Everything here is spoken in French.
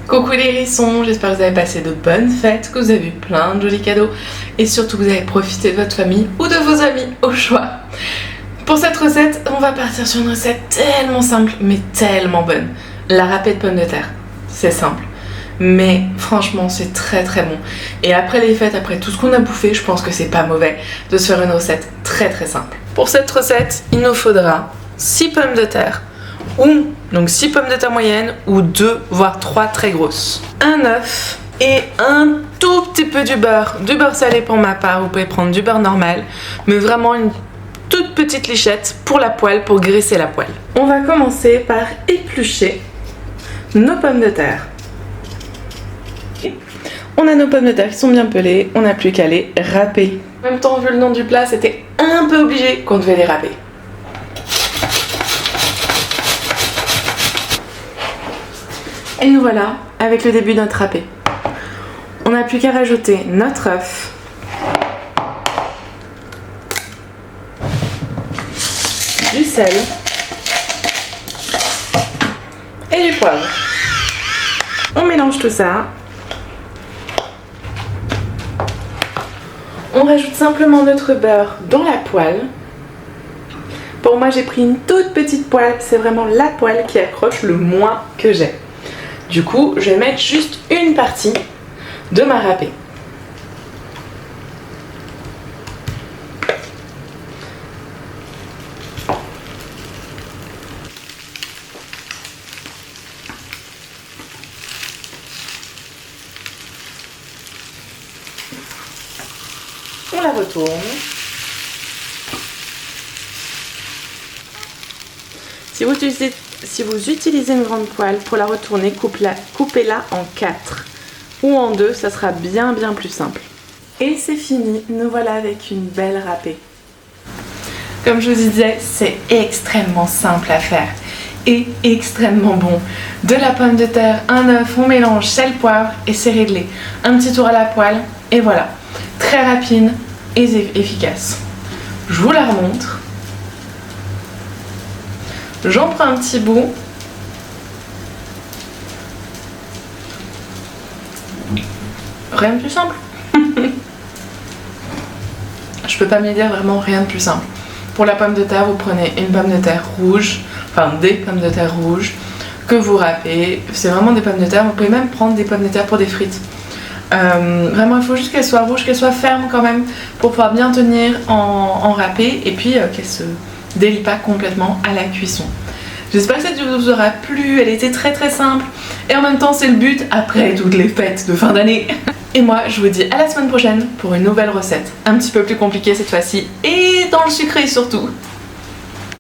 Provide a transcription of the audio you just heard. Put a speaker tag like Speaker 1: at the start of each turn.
Speaker 1: Coucou les hérissons, j'espère que vous avez passé de bonnes fêtes, que vous avez eu plein de jolis cadeaux et surtout que vous avez profité de votre famille ou de vos amis au choix. Pour cette recette, on va partir sur une recette tellement simple mais tellement bonne. La râpée de pommes de terre. C'est simple, mais franchement c'est très très bon. Et après les fêtes, après tout ce qu'on a bouffé, je pense que c'est pas mauvais de se faire une recette très très simple. Pour cette recette, il nous faudra 6 pommes de terre. Donc 6 pommes de terre moyennes ou 2 voire 3 très grosses. Un œuf et un tout petit peu du beurre salé pour ma part. Vous pouvez prendre du beurre normal, mais vraiment une toute petite lichette pour la poêle, pour graisser la poêle. On va commencer par éplucher nos pommes de terre. On a nos pommes de terre qui sont bien pelées, on n'a plus qu'à les râper. En même temps, vu le nom du plat, c'était un peu obligé qu'on devait les râper. Et nous voilà avec le début de notre râpé. On n'a plus qu'à rajouter notre œuf, du sel et du poivre. On mélange tout ça. On rajoute simplement notre beurre dans la poêle. Pour moi, j'ai pris une toute petite poêle. C'est vraiment la poêle qui accroche le moins que j'ai. Du coup, je vais mettre juste une partie de ma râpée. On la retourne. Si vous utilisez une grande poêle, pour la retourner, coupez-la en 4 ou en 2, ça sera bien plus simple. Et c'est fini, nous voilà avec une belle râpée. Comme je vous disais, c'est extrêmement simple à faire et extrêmement bon. De la pomme de terre, un œuf, on mélange sel, poivre et c'est réglé. Un petit tour à la poêle et voilà. Très rapide et efficace. Je vous la remontre. J'en prends un petit bout. Rien de plus simple. Je peux pas me dire vraiment rien de plus simple. Pour la pomme de terre, vous prenez une pomme de terre rouge, enfin des pommes de terre rouges que vous râpez. C'est vraiment des pommes de terre. Vous pouvez même prendre des pommes de terre pour des frites. Vraiment, il faut juste qu'elles soient rouges, qu'elles soient fermes quand même pour pouvoir bien tenir en râpé et puis qu'elles se délient pas complètement à la cuisson. J'espère que cette vidéo vous aura plu, elle était très simple et en même temps c'est le but après toutes les fêtes de fin d'année. Et moi je vous dis à la semaine prochaine pour une nouvelle recette, un petit peu plus compliquée cette fois-ci et dans le sucré surtout.